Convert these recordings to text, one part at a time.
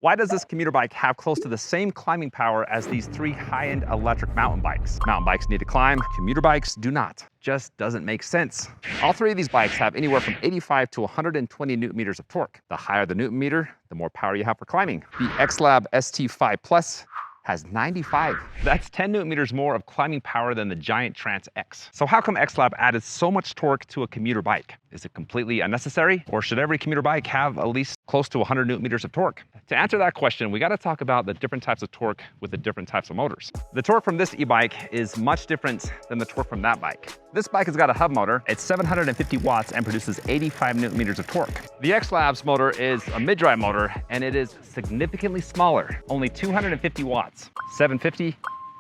Why does this commuter bike have close to the same climbing power as these 3 high-end electric mountain bikes? Mountain bikes need to climb, commuter bikes do not. Just doesn't make sense. All 3 of these bikes have anywhere from 85 to 120 newton meters of torque. The higher the newton meter, the more power you have for climbing. The X-Lab ST5 Plus has 95. That's 10 newton meters more of climbing power than the giant Trans X. So how come X-Lab added so much torque to a commuter bike? Is it completely unnecessary? Or should every commuter bike have at least close to 100 newton meters of torque? To answer that question, we got to talk about the different types of torque with the different types of motors. The torque from this e-bike is much different than the torque from that bike. This bike has got a hub motor. It's 750 watts and produces 85 newton meters of torque. The X-Lab's motor is a mid-drive motor, and it is significantly smaller, only 250 watts, 750,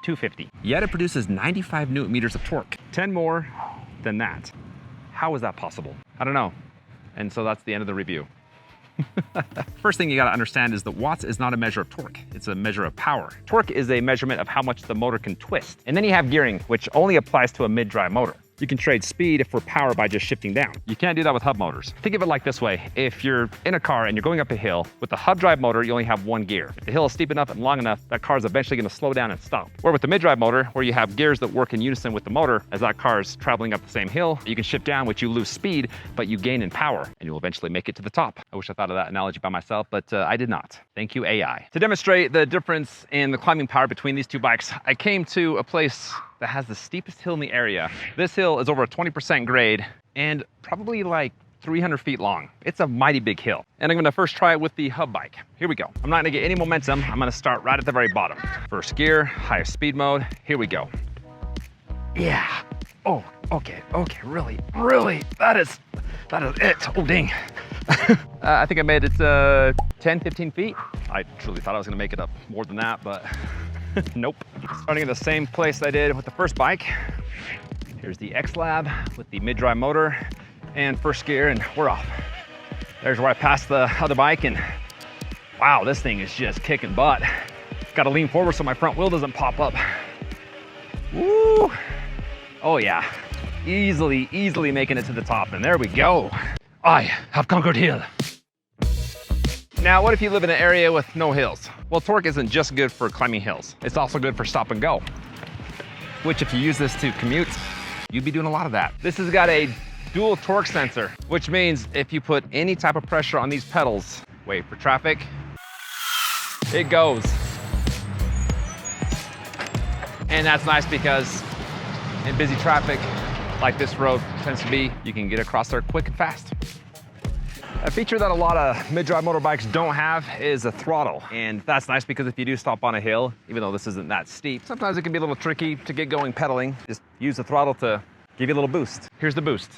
250. Yet it produces 95 newton meters of torque, 10 more than that. How is that possible? I don't know. And so that's the end of the review. First thing you gotta understand is that watts is not a measure of torque, it's a measure of power. Torque is a measurement of how much the motor can twist. And then you have gearing, which only applies to a mid-drive motor. You can trade speed for power by just shifting down. You can't do that with hub motors. Think of it like this way. If you're in a car and you're going up a hill, with the hub drive motor, you only have 1 gear. If the hill is steep enough and long enough, that car is eventually gonna slow down and stop. Or with the mid-drive motor, where you have gears that work in unison with the motor, as that car is traveling up the same hill, you can shift down, which you lose speed, but you gain in power, and you'll eventually make it to the top. I wish I thought of that analogy by myself, but I did not. Thank you, AI. To demonstrate the difference in the climbing power between these 2 bikes, I came to a place that has the steepest hill in the area. This hill is over a 20% grade and probably like 300 feet long. It's a mighty big hill. And I'm gonna first try it with the hub bike. Here we go. I'm not gonna get any momentum. I'm gonna start right at the very bottom. First gear, highest speed mode. Here we go. Yeah. Oh, okay, really, that is it. Oh, dang. I think I made it 10, 15 feet. I truly thought I was gonna make it up more than that, but nope. Starting in the same place I did with the first bike. Here's the X-Lab with the mid-drive motor and first gear, and we're off. There's where I passed the other bike, and wow, this thing is just kicking butt. Got to lean forward so my front wheel doesn't pop up. Woo! Oh yeah, easily making it to the top, and there we go. I have conquered hill. Now, what if you live in an area with no hills? Well, torque isn't just good for climbing hills. It's also good for stop and go, which if you use this to commute, you'd be doing a lot of that. This has got a dual torque sensor, which means if you put any type of pressure on these pedals, wait for traffic, it goes. And that's nice because in busy traffic, like this road tends to be, you can get across there quick and fast. A feature that a lot of mid-drive motorbikes don't have is a throttle. And that's nice because if you do stop on a hill, even though this isn't that steep, sometimes it can be a little tricky to get going pedaling. Just use the throttle to give you a little boost. Here's the boost.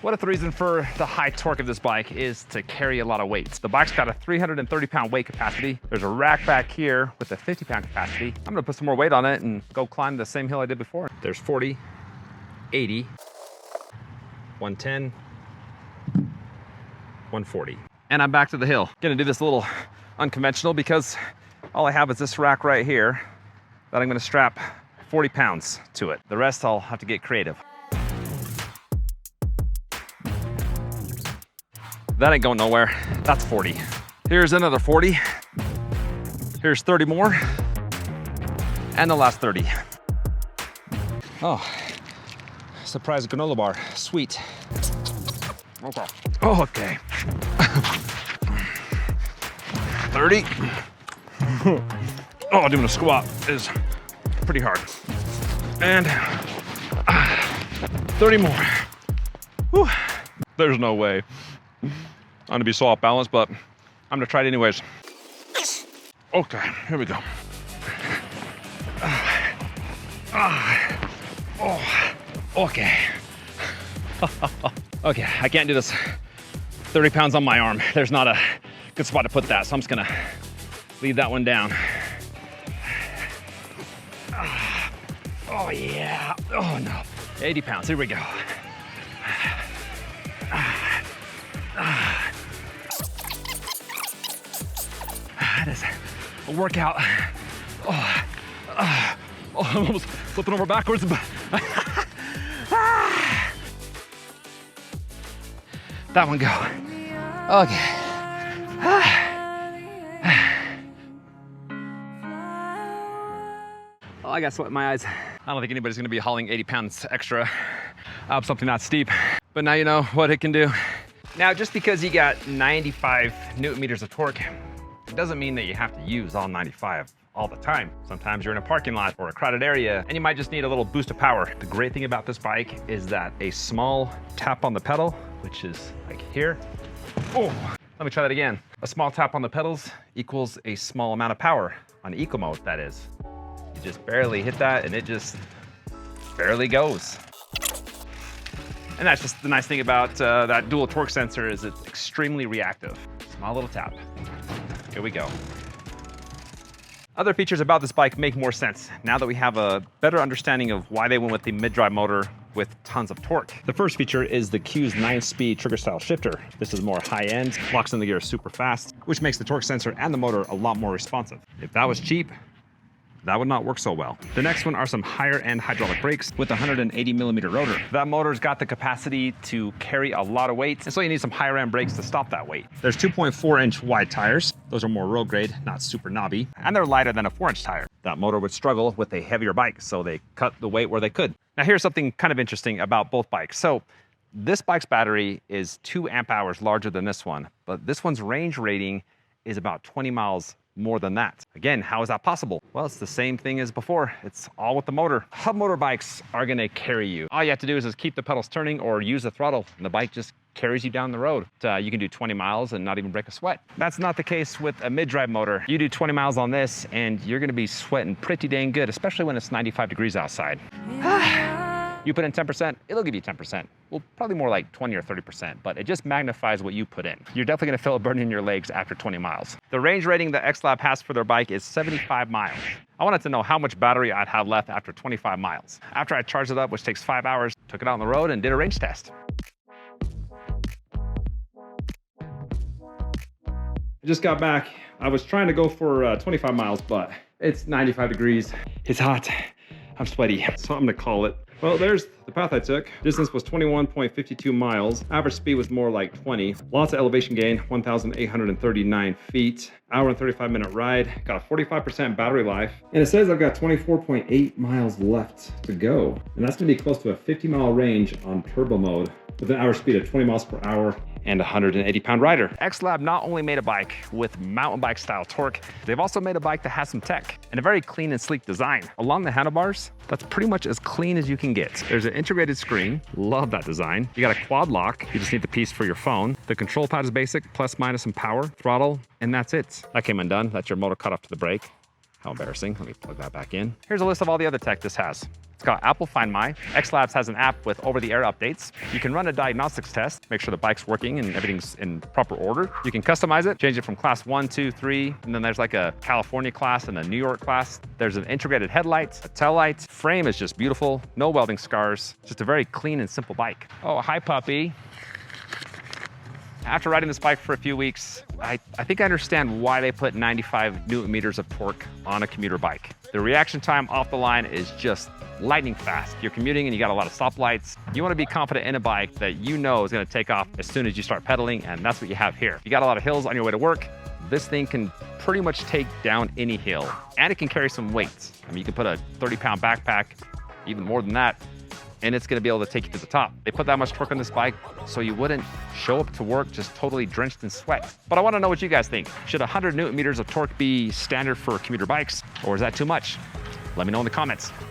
What if the reason for the high torque of this bike is to carry a lot of weights? The bike's got a 330-pound weight capacity. There's a rack back here with a 50-pound capacity. I'm gonna put some more weight on it and go climb the same hill I did before. There's 40, 80, 110, 140. And I'm back to the hill. Gonna do this a little unconventional because all I have is this rack right here that I'm gonna strap 40 pounds to it. The rest I'll have to get creative. That ain't going nowhere. That's 40. Here's another 40. Here's 30 more. And the last 30. Oh. Surprise granola bar, sweet. Okay. Oh, okay. 30. Oh, doing a squat is pretty hard. And 30 more. Whew. There's no way I'm gonna be so off balance, but I'm gonna try it anyways. Okay, here we go. Okay. Okay, I can't do this 30 pounds on my arm. There's not a good spot to put that, so I'm just gonna leave that one down. Oh yeah, oh no. 80 pounds, here we go. That is a workout. Oh, I'm almost flipping over backwards. that one go. Okay. Oh, I got sweat in my eyes. I don't think anybody's gonna be hauling 80 pounds extra up something that steep, but now you know what it can do. Now, just because you got 95 Newton meters of torque, it doesn't mean that you have to use all 95 all the time. Sometimes you're in a parking lot or a crowded area and you might just need a little boost of power. The great thing about this bike is that a small tap on the pedal, which is like here. Oh, let me try that again. A small tap on the pedals equals a small amount of power on eco mode, that is. You just barely hit that and it just barely goes. And that's just the nice thing about that dual torque sensor is it's extremely reactive. Small little tap. Here we go. Other features about this bike make more sense now that we have a better understanding of why they went with the mid-drive motor with tons of torque. The first feature is the Q's 9-speed trigger style shifter. This is more high-end, locks in the gear super fast, which makes the torque sensor and the motor a lot more responsive. If that was cheap, that would not work so well. The next one are some higher end hydraulic brakes with a 180 millimeter rotor. That motor's got the capacity to carry a lot of weight, and so you need some higher end brakes to stop that weight. There's 2.4-inch wide tires. Those are more road grade, not super knobby, and they're lighter than a 4-inch tire. That motor would struggle with a heavier bike, so they cut the weight where they could. Now here's something kind of interesting about both bikes. So this bike's battery is 2 amp hours larger than this one, but this one's range rating is about 20 miles more than that. Again, how is that possible? Well, it's the same thing as before. It's all with the motor. Hub motor bikes are gonna carry you. All you have to do is just keep the pedals turning or use the throttle, and the bike just carries you down the road. You can do 20 miles and not even break a sweat. That's not the case with a mid-drive motor. You do 20 miles on this and you're gonna be sweating pretty dang good, especially when it's 95 degrees outside. You put in 10%, it'll give you 10%. Well, probably more like 20 or 30%, but it just magnifies what you put in. You're definitely gonna feel a burn in your legs after 20 miles. The range rating that X-Lab has for their bike is 75 miles. I wanted to know how much battery I'd have left after 25 miles. After I charged it up, which takes 5 hours, took it out on the road and did a range test. I just got back. I was trying to go for 25 miles, but it's 95 degrees. It's hot, I'm sweaty, so I'm gonna call it. Well, there's the path I took. Distance was 21.52 miles. Average speed was more like 20. Lots of elevation gain, 1,839 feet. Hour and 35-minute ride. Got a 45% battery life. And it says I've got 24.8 miles left to go. And that's gonna be close to a 50-mile range on turbo mode with an average speed of 20 miles per hour and 180-pound rider. X-Lab not only made a bike with mountain bike style torque, they've also made a bike that has some tech and a very clean and sleek design. Along the handlebars, that's pretty much as clean as you can get. There's an integrated screen, love that design. You got a quad lock, you just need the piece for your phone. The control pad is basic, plus minus some power, throttle, and that's it. That came undone, that's your motor cut off to the brake. How embarrassing, let me plug that back in. Here's a list of all the other tech this has. It's got Apple Find My. X-Labs has an app with over-the-air updates. You can run a diagnostics test, make sure the bike's working and everything's in proper order. You can customize it, change it from class 1, 2, 3, and then there's like a California class and a New York class. There's an integrated headlight, a tail light. Frame is just beautiful, no welding scars. Just a very clean and simple bike. Oh, hi puppy. After riding this bike for a few weeks, I think I understand why they put 95 Newton meters of torque on a commuter bike. The reaction time off the line is just lightning fast. You're commuting and you got a lot of stoplights. You want to be confident in a bike that you know is going to take off as soon as you start pedaling, and that's what you have here. You got a lot of hills on your way to work. This thing can pretty much take down any hill, and it can carry some weights. I mean, you can put a 30-pound backpack, even more than that, and it's gonna be able to take you to the top. They put that much torque on this bike so you wouldn't show up to work just totally drenched in sweat. But I wanna know what you guys think. Should 100 Newton meters of torque be standard for commuter bikes, or is that too much? Let me know in the comments.